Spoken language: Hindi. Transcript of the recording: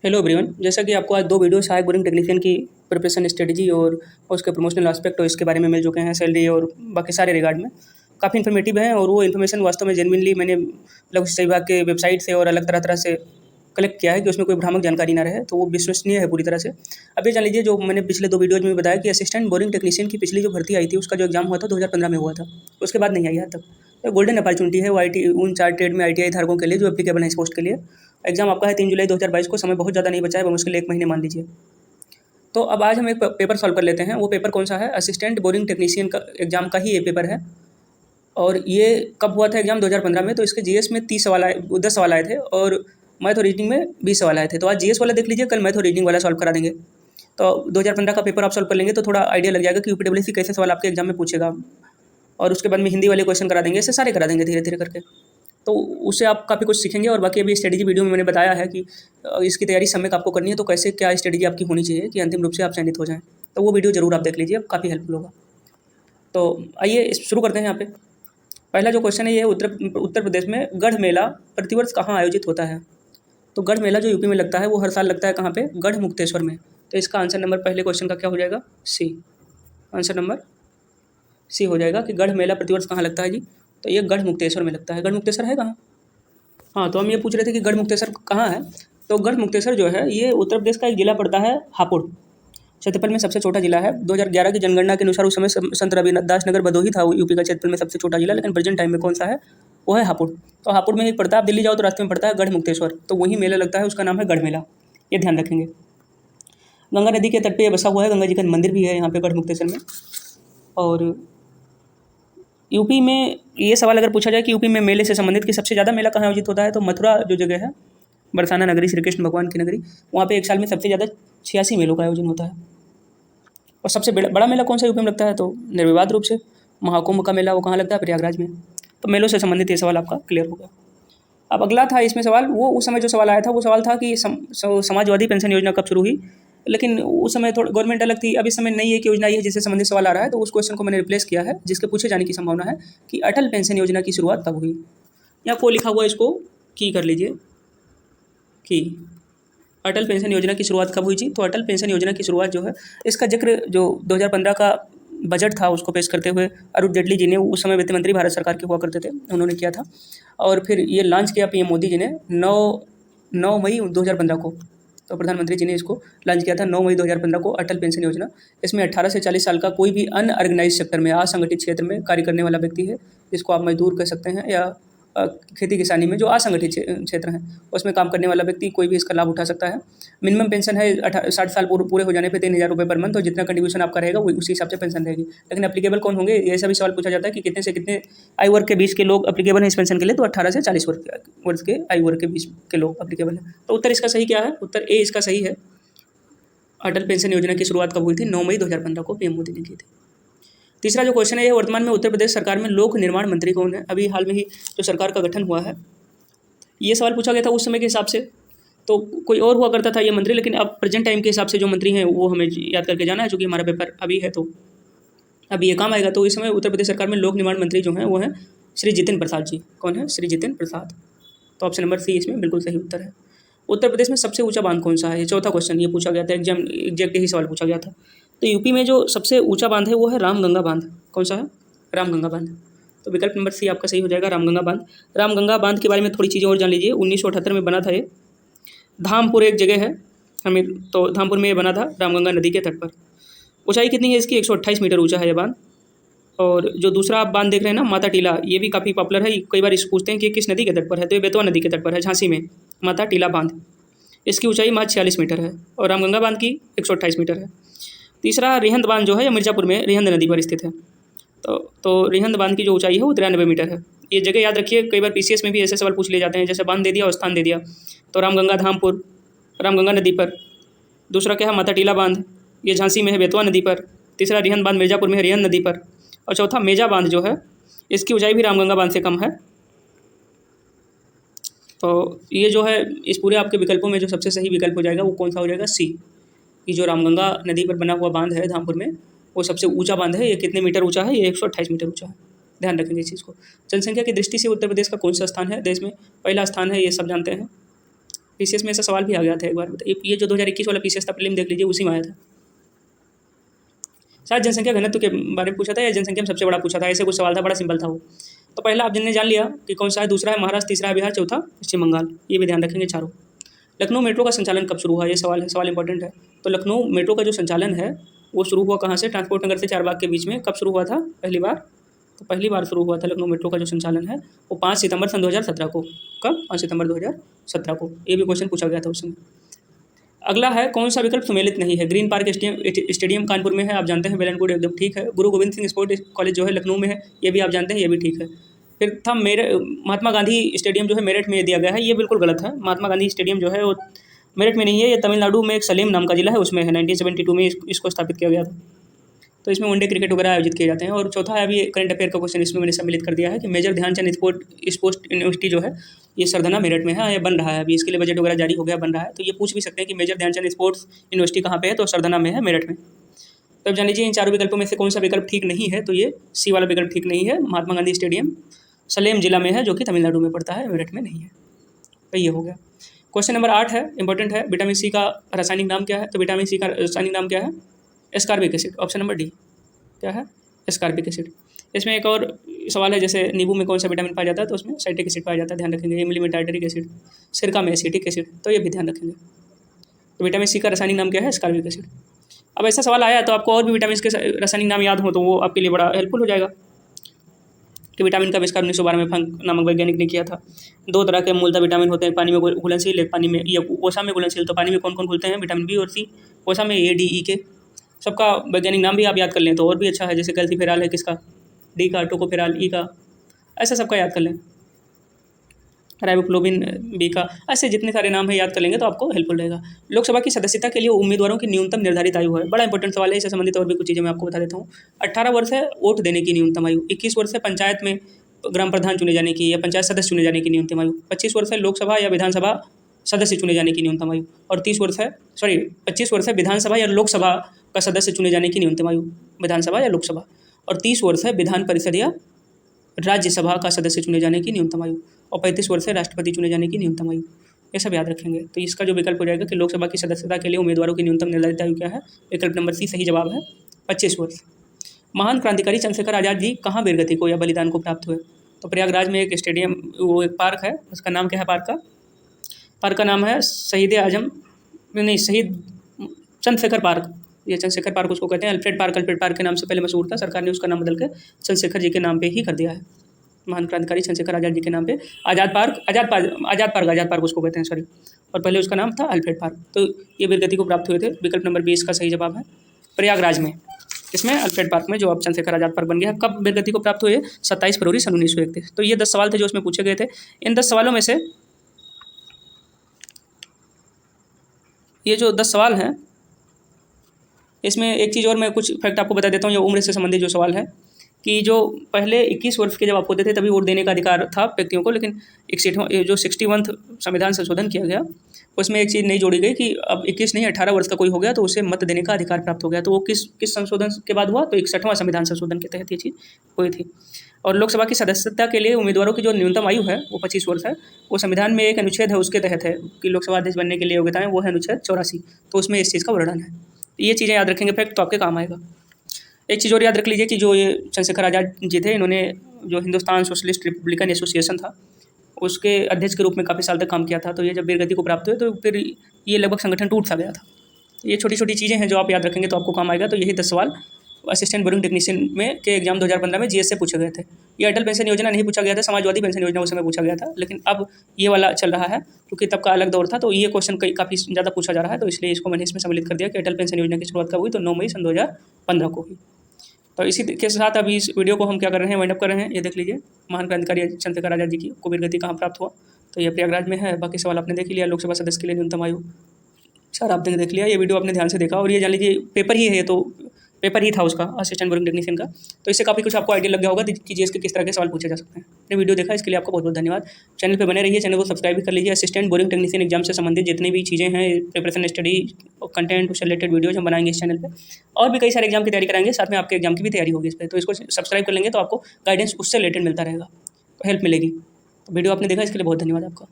Hello everyone. जैसा कि आपको आज दो वीडियो सहायक बोरिंग टेक्नीशियन की प्रिपरेशन स्ट्रेटजी और उसके प्रमोशनल एस्पेक्ट और इसके बारे में मिल चुके हैं, सैलरी और बाकी सारे रिगार्ड में काफ़ी इन्फॉर्मेटिव हैं। और वो इन्फॉर्मेशन वास्तव में जेन्युइनली मैंने मतलब शिक्षा विभाग के वेबसाइट से और अलग तरह तरह से कलेक्ट किया है कि उसमें कोई भ्रामक जानकारी ना रहे, तो वो विश्वसनीय है पूरी तरह से। अब ये जान लीजिए, जो मैंने पिछले दो वीडियोज में बताया कि असिस्टेंट बोरिंग टेक्नीशियन की पिछली जो भर्ती आई थी उसका जो एग्जाम हुआ था 2015 में हुआ था, उसके बाद नहीं आई आज तक। तो गोल्डन अपॉर्चुनिटी है वो उन 4 ट्रेड में ITI धारकों के लिए जो एप्लीकेबल है इस पोस्ट के लिए। एग्जाम आपका है 3 जुलाई 2022 को। समय बहुत ज़्यादा नहीं बचा है, मुश्किल 1 महीने मान लीजिए। तो अब आज हम एक पेपर सॉल्व कर लेते हैं। वो पेपर कौन सा है? असिस्टेंट बोरिंग टेक्नीशियन का एग्जाम का ही ये पेपर है। और ये कब हुआ था एग्जाम? 2015 में। तो इसके जीएस में 30 सवाल आए, 10 सवाल आए थे और मैथ और रीजनिंग में 20 सवाल आए थे। तो आज जीएस वाला देख लीजिए, कल मैथ और रीजनिंग वाला सॉल्व करा देंगे। तो 2015 का पेपर आप सॉल्व कर लेंगे तो थोड़ा आइडिया लग जाएगा कि यूपीडब्ल्यूएससी कैसे सवाल आपके एग्जाम में पूछेगा। और उसके बाद में हिंदी वाले क्वेश्चन करा देंगे, ऐसे सारे करा देंगे धीरे धीरे करके। तो उससे आप काफ़ी कुछ सीखेंगे। और बाकी अभी स्ट्रेटजी वीडियो में मैंने बताया है कि इसकी तैयारी समय आपको करनी है, तो कैसे क्या स्ट्रेटजी आपकी होनी चाहिए कि अंतिम रूप से आप चयनित हो जाएं। तो वो वीडियो जरूर आप देख लीजिए, काफ़ी हेल्पफुल होगा। तो आइए शुरू करते हैं। यहाँ पे पहला जो क्वेश्चन है ये है, उत्तर प्रदेश में गढ़ मेला प्रतिवर्ष कहाँ आयोजित होता है? तो गढ़ मेला जो यूपी में लगता है वो हर साल लगता है कहाँ पे? गढ़ मुक्तेश्वर में। तो इसका आंसर नंबर पहले क्वेश्चन का क्या हो जाएगा? सी। आंसर नंबर सी हो जाएगा कि गढ़ मेला प्रतिवर्ष कहाँ लगता है जी? तो ये गढ़ मुक्तेश्वर में लगता है। गढ़ मुक्तेश्वर है कहाँ? हाँ, तो हम ये पूछ रहे थे कि गढ़ मुक्तेश्वर कहाँ है। तो गढ़ मुक्तेश्वर जो है ये उत्तर प्रदेश का एक जिला पड़ता है, हापुड़। क्षेत्रफल में सबसे छोटा जिला है। 2011 की जनगणना के अनुसार उस समय संत रविदास नगर भदोही था वो यूपी का क्षेत्रफल में सबसे छोटा जिला, लेकिन प्रेजेंट टाइम में कौन सा है? वो है हापुड़। तो हापुड़ में ही पड़ता है। आप दिल्ली जाओ तो रास्ते में पड़ता है गढ़ मुक्तेश्वर, तो वहीं मेला लगता है, उसका नाम है गढ़ मेला। ये ध्यान रखेंगे। गंगा नदी के तट पे ये बसा हुआ है। गंगा जी का मंदिर भी है यहाँ पे गढ़ मुक्तेश्वर में। और यूपी में ये सवाल अगर पूछा जाए कि यूपी में मेले से संबंधित कि सबसे ज़्यादा मेला कहाँ आयोजित होता है, तो मथुरा जो जगह है, बरसाना नगरी, श्री कृष्ण भगवान की नगरी, वहाँ पे एक साल में सबसे ज़्यादा 86 मेलों का आयोजन होता है। और सबसे बड़ा मेला कौन सा यूपी में लगता है? तो निर्विवाद रूप से महाकुंभ का मेला वो कहाँ लगता है? प्रयागराज में। तो मेलों से संबंधित ये सवाल आपका क्लियर हो गया। अब अगला था इसमें सवाल, वो उस समय जो सवाल आया था वो सवाल था कि समाजवादी पेंशन योजना कब शुरू हुई। लेकिन उस समय थोड़ा गवर्नमेंट अलग थी। अब इस समय नई एक योजना आई है जिससे संबंधित सवाल आ रहा है, तो उस क्वेश्चन को मैंने रिप्लेस किया है, जिसके पूछे जाने की संभावना है कि अटल पेंशन योजना की शुरुआत कब हुई। या को लिखा हुआ, इसको की कर लीजिए कि अटल पेंशन योजना की शुरुआत कब हुई थी। तो अटल पेंशन योजना की शुरुआत जो है, इसका जिक्र जो 2015 का बजट था उसको पेश करते हुए अरुण जेटली जी ने, उस समय वित्त मंत्री भारत सरकार के हुआ करते थे, उन्होंने किया था। और फिर ये लॉन्च किया पीएम मोदी जी ने 9 मई 2015 को। तो प्रधानमंत्री जी ने इसको लॉन्च किया था 9 मई 2015 को, अटल पेंशन योजना। इसमें 18 से 40 साल का कोई भी अनऑर्गेनाइज सेक्टर में, असंगठित क्षेत्र में कार्य करने वाला व्यक्ति है, जिसको आप मजदूर कह सकते हैं, या खेती किसानी में जो असंगठित क्षेत्र हैं उसमें काम करने वाला व्यक्ति कोई भी इसका लाभ उठा सकता है। मिनिमम पेंशन है 60 साल पूरे हो जाने पे 3,000 रुपये पर मंथ, और जितना कंट्रीब्यूशन आपका रहेगा वो उसी हिसाब से पेंशन रहेगी। लेकिन एप्लीकेबल कौन होंगे, ये सभी सवाल पूछा जाता है कि कितने से कितने आयु वर्ग के बीच के लोग एप्लीकेबल हैं इस पेंशन के लिए। तो 18 से 40 वर्ष के आयु वर्ग के बीच के लोग एप्लीकेबल हैं। तो उत्तर इसका सही क्या है? उत्तर ए इसका सही है। अटल पेंशन योजना की शुरुआत कब हुई थी? 9 मई 2015 को पीएम मोदी ने की थी। तीसरा जो क्वेश्चन है, ये वर्तमान में उत्तर प्रदेश सरकार में लोक निर्माण मंत्री कौन है? अभी हाल में ही जो सरकार का गठन हुआ है, ये सवाल पूछा गया था उस समय के हिसाब से। तो कोई और हुआ करता था ये मंत्री, लेकिन अब प्रेजेंट टाइम के हिसाब से जो मंत्री हैं वो हमें याद करके जाना है, चूँकि हमारा पेपर अभी है तो अभी ये काम आएगा। तो इस समय उत्तर प्रदेश सरकार में लोक निर्माण मंत्री जो हैं वो हैं श्री जितिन प्रसाद जी। कौन है? श्री जितिन प्रसाद। तो ऑप्शन नंबर सी इसमें बिल्कुल सही उत्तर है। उत्तर प्रदेश में सबसे ऊंचा बांध कौन सा है? ये चौथा क्वेश्चन ये पूछा गया था, एग्जैक्ट यही सवाल पूछा गया था। तो यूपी में जो सबसे ऊंचा बांध है वो है रामगंगा बांध। कौन सा है? रामगंगा बांध। तो विकल्प नंबर सी आपका सही हो जाएगा, रामगंगा बांध। रामगंगा बांध के बारे में थोड़ी चीज़ें और जान लीजिए। 1978 में बना था ये। धामपुर एक जगह है हमें, तो धामपुर में ये बना था रामगंगा नदी के तट पर। ऊंचाई कितनी है इसकी? 128 मीटर ऊंचा है ये बांध। और जो दूसरा आप बांध देख रहे हैं ना, माता टीला, ये भी काफ़ी पॉपुलर है। कई बार इस पूछते हैं कि किस नदी के तट पर है, तो ये बेतवा नदी के तट पर है, झांसी में माता टीला बांध। इसकी ऊंचाई महज 46 मीटर है और रामगंगा बांध की 128 मीटर है। तीसरा रिहंद बांध जो है, ये मिर्ज़ापुर में रिहंद नदी पर स्थित है। तो रिहंद बांध की जो ऊंचाई है वो 93 मीटर है। ये जगह याद रखिए, कई बार पीसीएस में भी ऐसे सवाल पूछ लिए जाते हैं, जैसे बांध दे दिया और स्थान दे दिया। तो रामगंगा धामपुर, रामगंगा नदी पर। दूसरा क्या है? माता टीला बांध, ये झांसी में है, बेतवा नदी पर। तीसरा रिहंद बांध मिर्ज़ापुर में है, रिहंद नदी पर। और चौथा मेजा बांध जो है, इसकी ऊंचाई भी रामगंगा बांध से कम है। तो ये जो है इस पूरे आपके विकल्पों में जो सबसे सही विकल्प हो जाएगा वो कौन सा हो जाएगा? सी। कि जो रामगंगा नदी पर बना हुआ बांध है धामपुर में, वो सबसे ऊंचा बांध है। ये कितने मीटर ऊंचा है? ये 128 मीटर ऊंचा है। ध्यान रखेंगे इस चीज़ को। जनसंख्या की दृष्टि से उत्तर प्रदेश का कौन सा स्थान है देश में? पहला स्थान है, ये सब जानते हैं। पीसीएस में ऐसा सवाल भी आ गया था एक बार, बताइए। ये जो 2021 वाला पीसीएस था, प्रीलिम देख लीजिए, उसी में आया था। शायद जनसंख्या घनत्व के बारे में पूछा था या जनसंख्या में सबसे बड़ा पूछा था, ऐसे कुछ सवाल था, बड़ा सिंपल था वो। तो पहला आपने जान लिया कि कौन सा है, दूसरा है महाराष्ट्र, तीसरा है बिहार, चौथा पश्चिम बंगाल। ये भी ध्यान रखेंगे चारों। लखनऊ मेट्रो का संचालन कब शुरू हुआ, ये सवाल है, सवाल इंपॉर्टेंट है। तो लखनऊ मेट्रो का जो संचालन है वो शुरू हुआ कहाँ से, ट्रांसपोर्ट नगर से चारबाग के बीच में। कब शुरू हुआ था पहली बार, तो पहली बार शुरू हुआ था लखनऊ मेट्रो का जो संचालन है वो 5 सितंबर सन 2017 को। कब, 5 सितंबर 2017 को। ये भी क्वेश्चन पूछा गया था उस समय। अगला है कौन सा विकल्प सुमेलित नहीं है, ग्रीन पार्क स्टेडियम कानपुर में है, आप जानते हैं, वेल एंड गुड, एकदम ठीक है। गुरु गोविंद सिंह स्पोर्ट्स कॉलेज जो है लखनऊ में है, ये भी आप जानते हैं, ये भी ठीक है। फिर था महात्मा गांधी स्टेडियम जो है मेरठ में दिया गया है, ये बिल्कुल गलत है। महात्मा गांधी स्टेडियम जो है वो मेरठ में नहीं है, ये तमिलनाडु में एक सलेम नाम का जिला है, उसमें है। 1972 में इसको स्थापित किया गया था। तो इसमें वनडे क्रिकेट वगैरह आयोजित किए जाते हैं। और चौथा है, अभी करंट अफेयर का क्वेश्चन इसमें मैंने सम्मिलित कर दिया है कि मेजर ध्यानचंद स्पोर्ट्स यूनिवर्सिटी जो है ये सरधना मेरठ में है, ये बन रहा है अभी, इसके लिए बजट वगैरह जारी हो गया, बन रहा है। तो ये पूछ भी सकते हैं कि मेजर ध्यानचंद स्पोर्ट्स यूनिवर्सिटी कहाँ पे है, तो सरधना में है, मेरठ में। तो अब जान लीजिए इन चारों विकल्पों में से कौन सा विकल्प ठीक नहीं है, तो ये सी वाला विकल्प ठीक नहीं है। महात्मा गांधी स्टेडियम सलेम जिला में है, जो कि तमिलनाडु में पड़ता है, मेरठ में नहीं है। तो ये हो गया। क्वेश्चन नंबर 8 है, इंपॉर्टेंट है। विटामिन सी का रासायनिक नाम क्या है, तो विटामिन सी का रासायनिक नाम क्या है, ascorbic acid, option number D. क्या है, एस्कॉर्बिक एसिड। इसमें एक और सवाल है, जैसे नींबू में कौन सा विटामिन पाया जाता है, तो उसमें साइट्रिक एसिड पाया जाता है, ध्यान रखेंगे। इमली में टार्टरिक एसिड, सिरका में एसिटिक एसिड, तो ये भी ध्यान रखेंगे। तो विटामिन सी का रासायनिक नाम क्या है, एस्कॉर्बिक एसिड। अब ऐसा सवाल आया तो आपको और भी विटामिन के रासायनिक नाम याद हो तो वो आपके लिए बड़ा हेल्पफुल हो जाएगा कि विटामिन का आविष्कार 1912 में फंक नामक वैज्ञानिक ने किया था। 2 तरह के मूलतः विटामिन होते हैं, पानी में घुलनशील, एक पानी में, या वसा में घुलनशील। तो पानी में कौन कौन घुलते हैं, विटामिन बी और सी, वसा में ए, डी, ई के। सबका वैज्ञानिक नाम भी आप याद कर लें तो और भी अच्छा है, जैसे कैल्सीफेराल है किसका, डी का, टोकोफेराल ई का, ऐसा सबका याद कर लें, राइबोफ्लोविन बी का, ऐसे जितने सारे नाम है याद कर लेंगे तो आपको हेल्पफुल रहेगा। लोकसभा की सदस्यता के लिए उम्मीदवारों की न्यूनतम निर्धारित आयु है, बड़ा इंपॉर्टेंट सवाल है, इससे संबंधित और भी कुछ चीज़ें मैं आपको बता देता हूँ। 18 वर्ष है वोट देने की न्यूनतम आयु, 21 वर्ष है पंचायत में ग्राम प्रधान चुने जाने की या पंचायत सदस्य चुने जाने की न्यूनतम आयु, 25 वर्ष है लोकसभा या विधानसभा सदस्य चुने जाने की न्यूनतम आयु, और 25 वर्ष है विधानसभा या लोकसभा का सदस्य चुने जाने की न्यूनतम आयु, विधानसभा या लोकसभा, और 30 वर्ष है विधान परिषद या राज्यसभा का सदस्य चुने जाने की न्यूनतम आयु, और 35 वर्ष है राष्ट्रपति चुने जाने की न्यूनतम आयु। ये सब याद रखेंगे। तो इसका जो विकल्प हो जाएगा कि लोकसभा की सदस्यता के लिए उम्मीदवारों की न्यूनतम निर्धारित आयु क्या है, विकल्प नंबर सी सही जवाब है, 25 वर्ष। महान क्रांतिकारी चंद्रशेखर आज़ाद जी कहाँ वीरगति को या बलिदान को प्राप्त हुए, तो प्रयागराज में एक स्टेडियम, वो एक पार्क है, उसका नाम क्या है, पार्क का नाम है शहीद चंद्रशेखर पार्क। ये चंद्रशेखर पार्क उसको कहते हैं, अल्फ्रेड पार्क के नाम से पहले मशहूर था, सरकार ने उसका नाम बदल के चंद्रशेखर जी के नाम पे ही कर दिया है, महान क्रांतिकारी चंद्रशेखर आज़ाद जी के नाम पे। आज़ाद पार्क उसको कहते हैं, सॉरी, और पहले उसका नाम था अल्फ्रेड पार्क। तो ये वीरगति को प्राप्त हुए थे, विकल्प नंबर 20 का सही जवाब है, प्रयागराज में, इसमें अल्फ्रेड पार्क में, जो अब चंद्रशेखर आज़ाद पार्क बन गया है। कब वीरगति को प्राप्त हुए, 27 फरवरी सन 1931। तो ये 10 सवाल थे जो उसमें पूछे गए थे। इन 10 सवालों में से ये जो 10 सवाल हैं, इसमें एक चीज़ और मैं कुछ फैक्ट आपको बता देता हूँ, ये उम्र से संबंधित जो सवाल है, कि जो पहले 21 वर्ष के जब आप होते थे तभी वोट देने का अधिकार था व्यक्तियों को, लेकिन 61वां संविधान संशोधन किया गया, उसमें एक चीज़ नहीं जोड़ी गई कि अब 21 नहीं 18 वर्ष का कोई हो गया तो उसे मत देने का अधिकार प्राप्त हो गया। तो वो किस संशोधन के बाद हुआ, तो 61वां संविधान संशोधन के तहत ये चीज़ हुई थी। और लोकसभा की सदस्यता के लिए उम्मीदवारों की जो न्यूनतम आयु है वो 25 वर्ष है, वो संविधान में एक अनुच्छेद है उसके तहत है कि लोकसभा अध्यक्ष बनने के लिए योग्यताएं, वो है अनुच्छेद 84, तो उसमें इस चीज़ का वर्णन है। ये चीज़ें याद रखेंगे फैक्ट, तो आपके काम आएगा। एक चीज़ और याद रख लीजिए कि जो ये चंद्रशेखर आज़ाद जी थे, इन्होंने जो हिंदुस्तान सोशलिस्ट रिपब्लिकन एसोसिएशन था उसके अध्यक्ष के रूप में काफ़ी साल तक काम किया था। तो ये जब वीरगति को प्राप्त हुए तो फिर ये लगभग संगठन टूट सा गया था। तो ये छोटी छोटी चीज़ें हैं जो आप याद रखेंगे तो आपको काम आएगा। तो यही 10 सवाल असिस्टेंट बोरिंग टेक्नीशियन में के एग्जाम 2015 में जीएस से पूछे गए थे। ये अटल पेंशन योजना नहीं पूछा गया था, समाजवादी पेंशन योजना उस समय पूछा गया था, लेकिन अब ये वाला चल रहा है क्योंकि तब का अलग दौर था, तो ये क्वेश्चन काफ़ी ज़्यादा पूछा जा रहा है, तो इसलिए इसको मैंने इसमें सम्मिलित कर दिया कि अटल पेंशन योजना की शुरुआत कब हुई, तो 9 मई सन 2015 को हुई। तो इसी के साथ अभी इस वीडियो को हम क्या कर रहे हैं, वाइंड अप कर रहे हैं। ये देख लीजिए महान क्रांतिकारी चंद्रशेखर आज़ाद जी की को वीरगति कहाँ प्राप्त हुआ, तो ये प्रयागराज में है। बाकी सवाल आपने देख लिया, लोकसभा सदस्य के लिए न्यूनतम आयु सारा आपने देख लिया, ये वीडियो आपने ध्यान से देखा, और ये जान लीजिए पेपर ही है, ये तो पेपर ही था उसका असिस्टेंट बोरिंग टेक्नीशियन का। तो इससे काफ़ी कुछ आपको आइडिया लग गया होगा कि जीएस के किस तरह के सवाल पूछे जा सकते हैं। आपने वीडियो देखा इसके लिए आपका बहुत बहुत धन्यवाद। चैनल पे बने रहिए, चैनल को सब्सक्राइब भी कर लीजिए। असिस्टेंट बोरिंग टेक्नीशियन एग्जाम से संबंधित जितनी भी चीज़ें हैं, प्रिपरेशन स्टडी कंटेंट उससे रिलेटेड वीडियोज हम बनाएंगे इस चैनल पर, और भी कई सारे एग्जाम की तैयारी कराएंगे, साथ में आपके एग्जाम की भी तैयारी होगी इस पर। तो इसको सब्सक्राइब कर लेंगे तो आपको गाइडेंस उससे रिलेटेड मिलता रहेगा, तो हेल्प मिलेगी। तो वीडियो आपने देखा इसके लिए बहुत धन्यवाद आपका।